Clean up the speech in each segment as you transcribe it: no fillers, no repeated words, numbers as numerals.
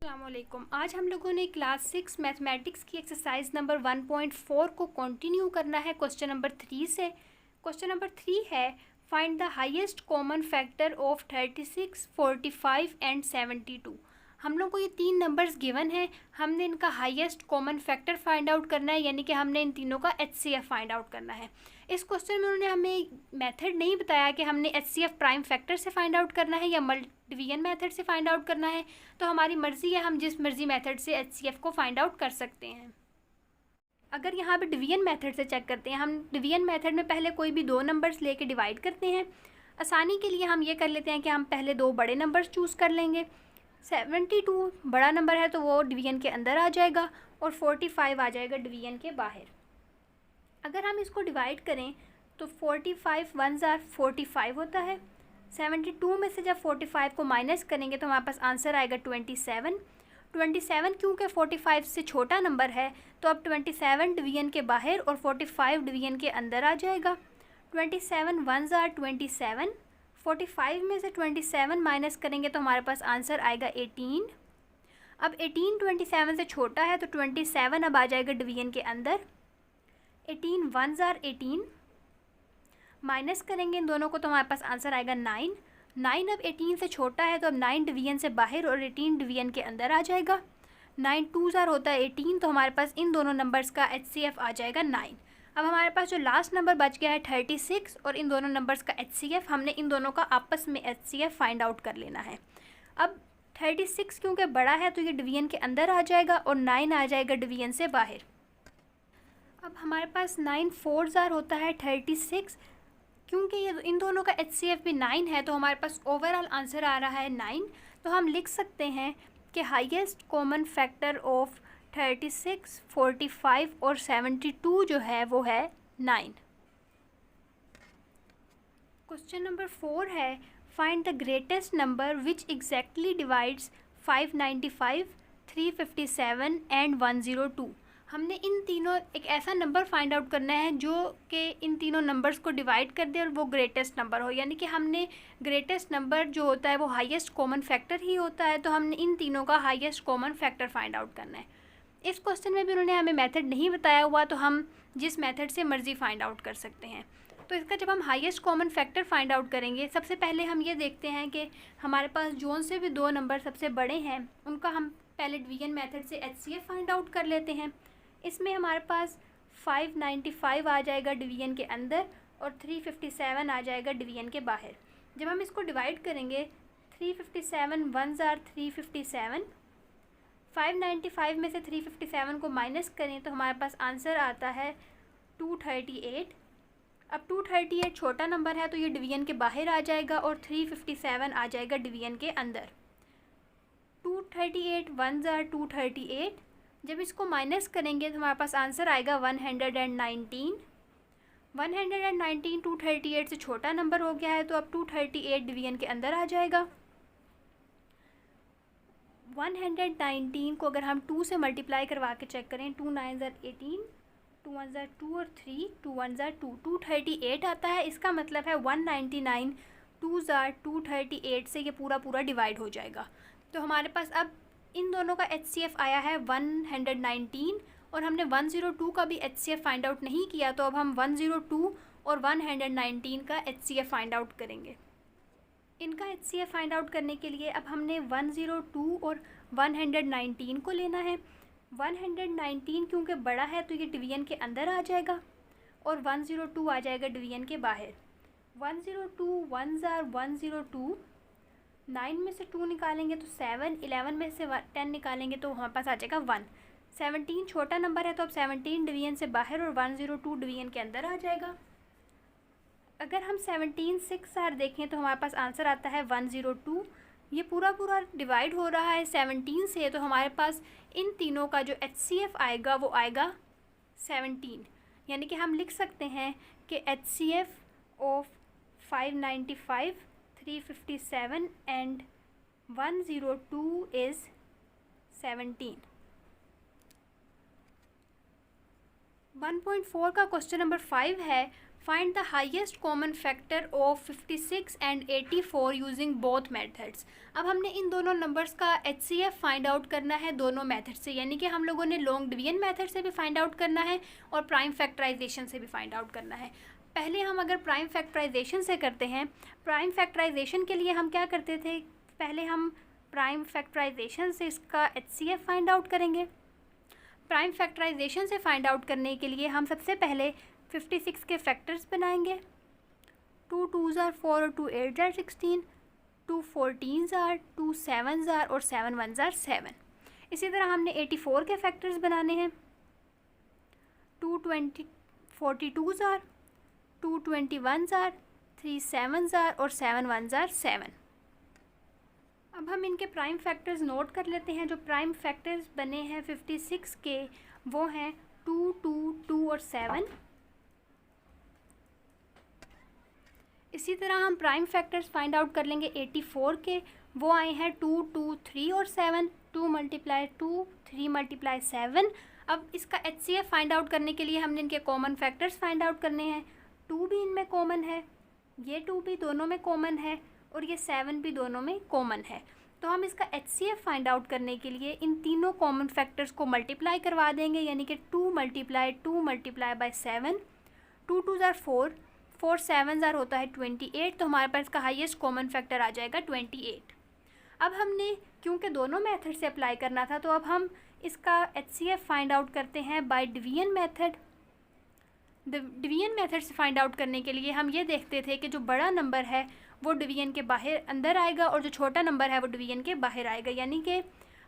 अस्सलामुअलैकुम। आज हम लोगों ने क्लास 6 मैथमेटिक्स की एक्सरसाइज नंबर 1.4 को कंटिन्यू करना है क्वेश्चन नंबर 3 से। क्वेश्चन नंबर 3 है find the highest common factor of 36, 45 and 72। हम लोग को ये तीन नंबर्स गिवन है, हमने इनका highest common factor find out करना है, यानी कि हमने इन तीनों का HCF फाइंड आउट करना है। इस क्वेश्चन में उन्होंने हमें मेथड नहीं बताया कि हमने HCF प्राइम फैक्टर से फाइंड आउट करना है या डिवीजन मेथड से फाइंड आउट करना है। तो हमारी मर्ज़ी है, हम जिस मर्ज़ी मेथड से HCF को फाइंड आउट कर सकते हैं। अगर यहाँ पे डिवीजन मेथड से चेक करते हैं, हम डिवीजन मेथड में पहले कोई भी दो नंबर्स लेके डिवाइड करते हैं। आसानी के लिए हम ये कर लेते हैं कि हम पहले दो बड़े नंबर्स चूज़ कर लेंगे। 72 बड़ा नंबर है तो वो डिवीजन के अंदर आ जाएगा और 45 आ जाएगा डिवीजन के बाहर। अगर हम इसको डिवाइड करें तो 45 1 ज़ार 45 होता है। 72 में से जब 45 को माइनस करेंगे तो हमारे पास आंसर आएगा 27। 27 क्योंकि 45 से छोटा नंबर है तो अब 27 डिवीजन के बाहर और 45 डिवीजन के अंदर आ जाएगा। 27 1 ज़ार 27, 45 में से 27 माइनस करेंगे तो हमारे पास आंसर आएगा 18। अब 18 27 से छोटा है तो 27 अब आ जाएगा डिवीजन के अंदर। 18 1 ज़ार 18, माइनस करेंगे इन दोनों को तो हमारे पास आंसर आएगा 9। 9 अब 18 से छोटा है तो अब 9 डिवीजन से बाहर और 18 डिवीजन के अंदर आ जाएगा। 9 2 ज़ार होता है 18, तो हमारे पास इन दोनों नंबर्स का HCF आ जाएगा 9। अब हमारे पास जो लास्ट नंबर बच गया है 36 और इन दोनों नंबर्स का HCF, हमने इन दोनों का आपस में HCF फाइंड आउट कर लेना है। अब 36 क्योंकि बड़ा है तो ये डिवीजन के अंदर आ जाएगा और 9 आ जाएगा डिवीजन से बाहर। अब हमारे पास 9 4 ज़ार होता है 36, क्योंकि ये इन दोनों का HCF भी 9 है तो हमारे पास ओवरऑल आंसर आ रहा है 9। तो हम लिख सकते हैं कि हाईएस्ट कॉमन फैक्टर ऑफ 36, 45 और 72 जो है वो है 9। क्वेश्चन नंबर 4 है find the greatest number which exactly divides 595, 357 and 102। हमने इन तीनों एक ऐसा नंबर फाइंड आउट करना है जो कि इन तीनों नंबर्स को डिवाइड कर दे और वो ग्रेटेस्ट नंबर हो, यानी कि हमने ग्रेटेस्ट नंबर जो होता है वो हाईएस्ट कॉमन फैक्टर ही होता है, तो हमने इन तीनों का highest common factor find out करना है। इस क्वेश्चन में भी उन्होंने हमें मेथड नहीं बताया हुआ, तो हम जिस मेथड से मर्ज़ी फाइंड आउट कर सकते हैं। तो इसका जब हम highest common factor find out करेंगे, सबसे पहले हम ये देखते हैं कि हमारे पास जोन से भी दो नंबर सबसे बड़े हैं उनका हम पहले डिवीजन मेथड से HCF फाइंड आउट कर लेते हैं। इसमें हमारे पास 595 आ जाएगा डिवीजन के अंदर और 357 आ जाएगा डिवीजन के बाहर। जब हम इसको डिवाइड करेंगे 357 1 ज़ार 357, 595 में से 357 को माइनस करें तो हमारे पास आंसर आता है 238। अब 238 छोटा नंबर है तो ये डिवीजन के बाहर आ जाएगा और 357 आ जाएगा डिवीजन के अंदर। 238 1 ज़ार 238, जब इसको माइनस करेंगे तो हमारे पास आंसर आएगा 119। 119 238 से छोटा नंबर हो गया है तो अब 238 डिवीजन के अंदर आ जाएगा। 119 को अगर हम 2 से मल्टीप्लाई करवा के चेक करें, 2 9 ज़ार 18, 2 1 ज़ार 2 और 3, 2 1 ज़ार 2, 238 आता है। इसका मतलब है 199 2 ज़ार 238 से ये पूरा पूरा डिवाइड हो जाएगा। तो हमारे पास अब इन दोनों का HCF आया है 119 और हमने 102 का भी HCF फाइंड आउट नहीं किया, तो अब हम 102 और 119 का HCF फाइंड आउट करेंगे। इनका HCF फाइंड आउट करने के लिए अब हमने 102 और 119 को लेना है। 119 क्योंकि बड़ा है तो ये डिवीजन के अंदर आ जाएगा और 102 आ जाएगा डिवीजन के बाहर। 102 1 ज़ार 102, 9 में से 2 निकालेंगे तो 7, 11 में से 10 निकालेंगे तो हमारे पास आ जाएगा 1। 17 छोटा नंबर है तो अब 17 डिवीजन से बाहर और 102 डिवीजन के अंदर आ जाएगा। अगर हम 17 6 ज़ार देखें तो हमारे पास आंसर आता है 102। ये पूरा पूरा डिवाइड हो रहा है 17 से, तो हमारे पास इन तीनों का जो HCF आएगा वो आएगा 17, यानी कि हम लिख सकते हैं कि HCF ऑफ 595, 357 एंड 102 इज़ 17। 1.4 का क्वेश्चन नंबर 5 है find the highest common factor of 56 and 84 using both methods. अब हमने इन दोनों नंबर्स का HCF फाइंड आउट करना है दोनों मेथड से, यानी कि हम लोगों ने लॉन्ग डिवीजन मेथड से भी फाइंड आउट करना है और प्राइम फैक्टराइजेशन से भी फाइंड आउट करना है। पहले हम अगर प्राइम फैक्टराइजेशन से करते हैं, प्राइम फैक्टराइजेशन के लिए हम क्या करते थे, पहले हम प्राइम फैक्टराइजेशन से इसका HCF फाइंड आउट करेंगे। प्राइम फैक्टराइजेशन से फाइंड आउट करने के लिए हम सबसे पहले 56 के फैक्टर्स बनाएंगे। 2 2s are 4 और 2 8s are 16, 2 14s are, 2 7s are और 7 1s are 7। इसी तरह हमने 84 के फैक्टर्स बनाने हैं। 2 42s are, 2 21s are, 3 7s are और 7 1s are 7। अब हम इनके प्राइम फैक्टर्स नोट कर लेते हैं। जो प्राइम फैक्टर्स बने हैं 56 के वो हैं 2 2 2 और 7। इसी तरह हम प्राइम फैक्टर्स फाइंड आउट कर लेंगे 84 के, वो आए हैं 2 2 3 और 7। 2 × 2 3 × 7। अब इसका HCF फाइंड आउट करने के लिए हमने इनके कॉमन फैक्टर्स फाइंड आउट करने हैं। 2 भी इनमें कॉमन है, ये 2 भी दोनों में कॉमन है और ये 7 भी दोनों में कॉमन है। तो हम इसका HCF फाइंड आउट करने के लिए इन तीनों कॉमन फैक्टर्स को मल्टीप्लाई करवा देंगे, यानी कि 2 × 2 × 7। 2 2s are 4, 4 7s are होता है 28। तो हमारे पास इसका हाईएस्ट कॉमन फैक्टर आ जाएगा 28। अब हमने क्योंकि दोनों मेथड से अप्लाई करना था, तो अब हम इसका HCF फाइंड आउट करते हैं by division method. Division method से फाइंड आउट करने के लिए हम ये देखते थे कि जो बड़ा नंबर है वो डिवीजन के बाहर अंदर आएगा और जो छोटा नंबर है वो डिवीजन के बाहर आएगा, यानी कि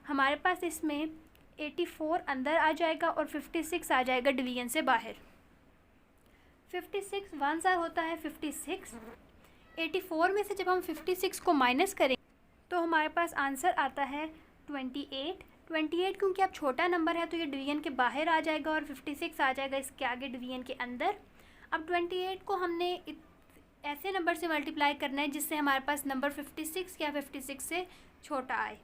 हमारे पास इसमें 84 अंदर आ जाएगा और 56 आ जाएगा डिवीजन से बाहर। 56 1s are होता है 56। 84 में से जब हम 56 को माइनस करें तो हमारे पास आंसर आता है 28। 28 क्योंकि अब छोटा नंबर है तो ये डिवीजन के बाहर आ जाएगा और 56 आ जाएगा इसके आगे डिवीजन के अंदर। अब 28 को हमने ऐसे नंबर से मल्टीप्लाई करना है जिससे हमारे पास नंबर 56 या 56 से छोटा आए।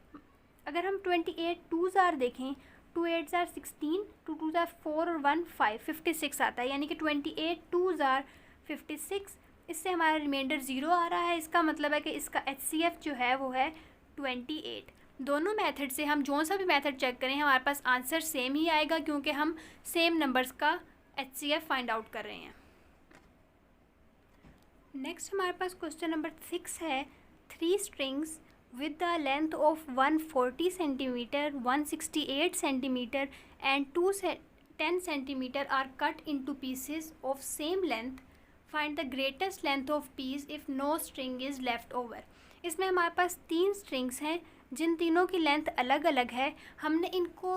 अगर हम 28 2s are देखें, 2 8s are 16, 2 2s are 4 और 1 5, 56 आता है, यानी कि 28 2s are 56। इससे हमारा रिमाइंडर 0 आ रहा है। इसका मतलब है कि इसका HCF जो है वो है 28। दोनों मेथड से हम जो सा भी मेथड चेक करें हमारे पास आंसर सेम ही आएगा, क्योंकि हम सेम नंबर्स का HCF फाइंड आउट कर रहे हैं। नेक्स्ट हमारे पास क्वेश्चन नंबर 6 है। 3 strings with the length of 140 centimeter, 168 centimeter and 10 centimeter are cut into pieces of same length. Find the greatest length of piece if no string is left over. इसमें हमारे पास 3 strings हैं जिन तीनों की length अलग अलग है। हमने इनको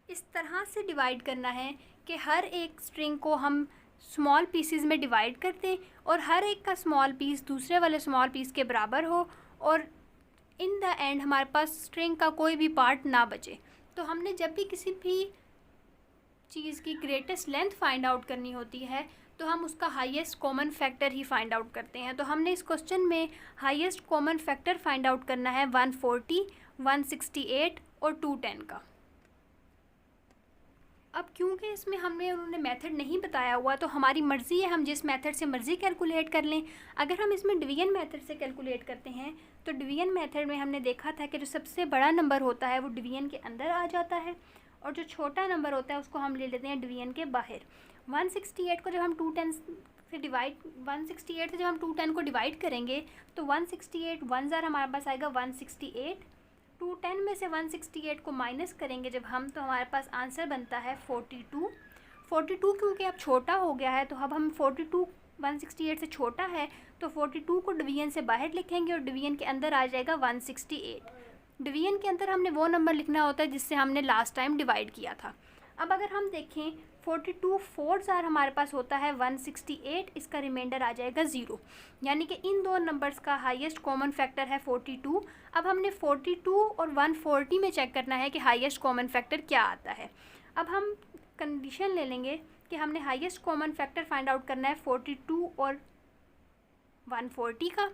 इस तरह से डिवाइड करना है कि हर एक स्ट्रिंग को हम स्मॉल पीसेस में डिवाइड कर दें और हर एक का स्मॉल पीस दूसरे वाले स्मॉल पीस के बराबर हो और इन द एंड हमारे पास स्ट्रिंग का कोई भी पार्ट ना बचे। तो हमने जब भी किसी भी चीज़ की ग्रेटेस्ट लेंथ फाइंड आउट करनी होती है तो हम उसका हाईएस्ट कॉमन फैक्टर ही फाइंड आउट करते हैं। तो हमने इस क्वेश्चन में highest common factor find out करना है 140, 168 और 210 का। अब क्योंकि इसमें हमने उन्होंने मेथड नहीं बताया हुआ तो हमारी मर्ज़ी है, हम जिस मेथड से मर्ज़ी कैलकुलेट कर लें। अगर हम इसमें डिवीजन मेथड से कैलकुलेट करते हैं तो डिवीजन मेथड में हमने देखा था कि जो सबसे बड़ा नंबर होता है वो डिवीजन के अंदर आ जाता है और जो छोटा नंबर होता है उसको हम ले लेते हैं डिवीजन के बाहर। 168 को जब हम 210 से जब हम 210 को डिवाइड करेंगे तो 168 1s are हमारे पास आएगा 168। 210 में से 168 को माइनस करेंगे जब हम, तो हमारे पास आंसर बनता है 42। 42 क्योंकि अब छोटा हो गया है तो अब हम 42 168 से छोटा है तो 42 को डिवीजन से बाहर लिखेंगे और डिवीजन के अंदर आ जाएगा 168। डिवीजन के अंदर हमने वो नंबर लिखना होता है जिससे हमने लास्ट टाइम डिवाइड किया था। अब अगर हम देखें 42 4s are हमारे पास होता है 168, इसका रिमाइंडर आ जाएगा 0, यानी कि इन दो नंबर्स का हाईएस्ट कॉमन फैक्टर है 42। अब हमने 42 और 140 में चेक करना है कि हाईएस्ट कॉमन फैक्टर क्या आता है। अब हम कंडीशन ले लेंगे कि हमने highest common factor find out करना है 42 और 140 का।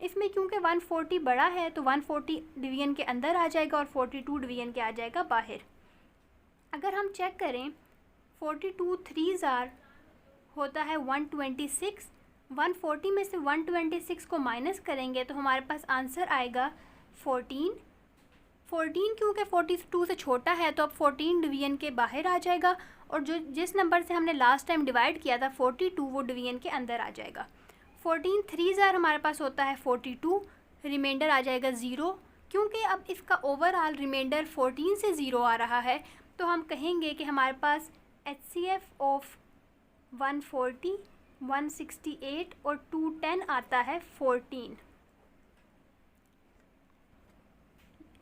इसमें क्योंकि 140 बड़ा है तो 140 डिवीजन के अंदर आ जाएगा और 42 डिवीजन के आ जाएगा बाहर। अगर हम चेक करें 42 3s are होता है 126। 140 में से 126 को माइनस करेंगे तो हमारे पास आंसर आएगा 14। 14 क्योंकि 42 से छोटा है तो अब 14 डिवीजन के बाहर आ जाएगा, और जो जिस नंबर से हमने लास्ट टाइम डिवाइड किया था 42 वो डिवीजन के अंदर आ जाएगा। 14 3 ज़ार हमारे पास होता है 42, रिमाइंडर आ जाएगा 0। क्योंकि अब इसका ओवरऑल रिमाइंडर 14 से 0 आ रहा है तो हम कहेंगे कि हमारे पास HCF ऑफ 140, 168 और 210 आता है 14।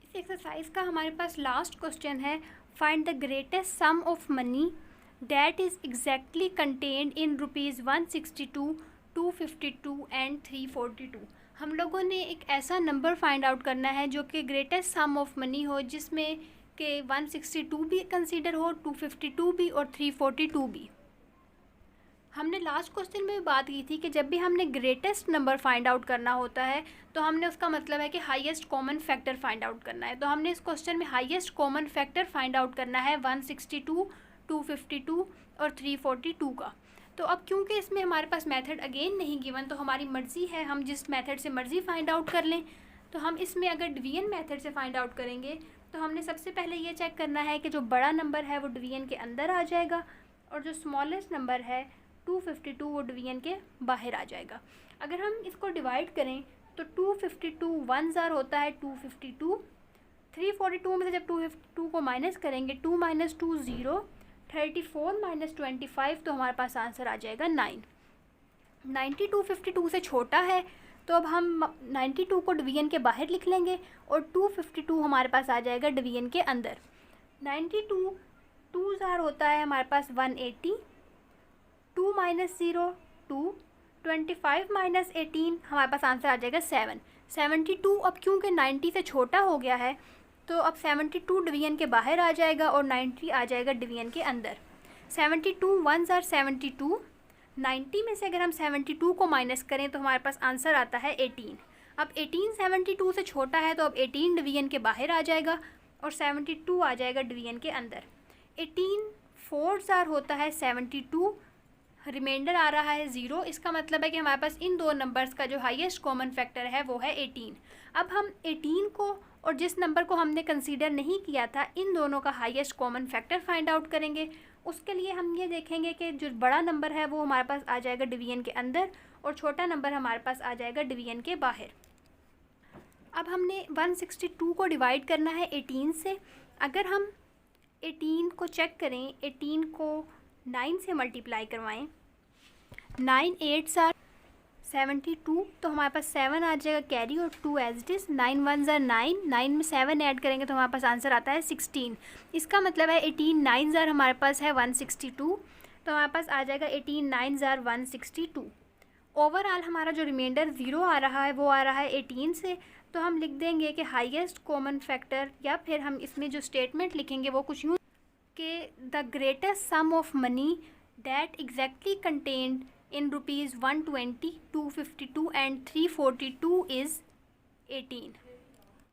इस एक्सरसाइज का हमारे पास लास्ट क्वेश्चन है, find the greatest sum of money that is exactly contained in ₹162, 252 and 342। हम लोगों ने एक ऐसा नंबर फाइंड आउट करना है जो कि ग्रेटेस्ट सम ऑफ मनी हो, जिसमें कि 162 भी कंसीडर हो, 252 भी और 342 भी। हमने लास्ट क्वेश्चन में भी बात की थी कि जब भी हमने ग्रेटेस्ट नंबर फाइंड आउट करना होता है तो हमने उसका मतलब है कि highest common factor find out करना है। तो हमने इस क्वेश्चन में highest common factor find out करना है 162, 252 और 342 का। तो अब क्योंकि इसमें हमारे पास मेथड अगेन नहीं गिवन, तो हमारी मर्ज़ी है हम जिस मेथड से मर्ज़ी फाइंड आउट कर लें। तो हम इसमें अगर डिवीजन मेथड से फाइंड आउट करेंगे तो हमने सबसे पहले ये चेक करना है कि जो बड़ा नंबर है वो डिवीजन के अंदर आ जाएगा और जो स्मॉलेस्ट नंबर है 252 वो डिवीजन के बाहर आ जाएगा। अगर हम इसको डिवाइड करें तो 252 1 ज़ार होता है 252। 342 में से जब 252 को माइनस करेंगे 2 - 2 0, 34 - 25 तो हमारे पास आंसर आ जाएगा 9। 92 52 से छोटा है तो अब हम 92 को डिवीजन के बाहर लिख लेंगे और 252 हमारे पास आ जाएगा डिवीजन के अंदर। 92 2 ज़ार होता है हमारे पास 180, 2 - 0 2, 25 - 18 हमारे पास आंसर आ जाएगा 7। 72 अब क्योंकि 90 से छोटा हो गया है तो अब 72 डिवीजन के बाहर आ जाएगा और 90 आ जाएगा डिवीजन के अंदर। 72 1 ज़ार 72, 90 में से अगर हम 72 को माइनस करें तो हमारे पास आंसर आता है 18। अब 18 72 से छोटा है तो अब 18 डिवीजन के बाहर आ जाएगा और 72 आ जाएगा डिवीजन के अंदर। 18 4 ज़ार होता है 72, रिमाइंडर आ रहा है 0। इसका मतलब है कि हमारे पास इन दो नंबर्स का जो हाईएस्ट कॉमन फैक्टर है वो है 18। अब हम 18 को और जिस नंबर को हमने कंसीडर नहीं किया था इन दोनों का highest common factor find out करेंगे। उसके लिए हम ये देखेंगे कि जो बड़ा नंबर है वो हमारे पास आ जाएगा डिवीजन के अंदर और छोटा नंबर हमारे पास आ जाएगा डिवीजन के बाहर। अब हमने 162 को डिवाइड करना है 18 से। अगर हम 18 को चेक करें, 18 को 9 से मल्टीप्लाई करवाएं, 9 8 ज़ार 72 तो हमारे पास 7 आ जाएगा कैरी और 2 एज इट इज़। 9 1 ज़ार 9, 9 में 7 ऐड करेंगे तो हमारे पास आंसर आता है 16। इसका मतलब है 18 9 ज़ार हमारे पास है 162 तो हमारे पास आ जाएगा 18 9 ज़ार 162। ओवरऑल हमारा जो रिमाइंडर 0 आ रहा है वो आ रहा है 18 से, तो हम लिख देंगे कि हाईएस्ट कॉमन फैक्टर, या फिर हम इसमें जो स्टेटमेंट लिखेंगे वो कुछ यूँ कि the greatest sum of money that exactly contained in ₹120, 252 and 342 is 18।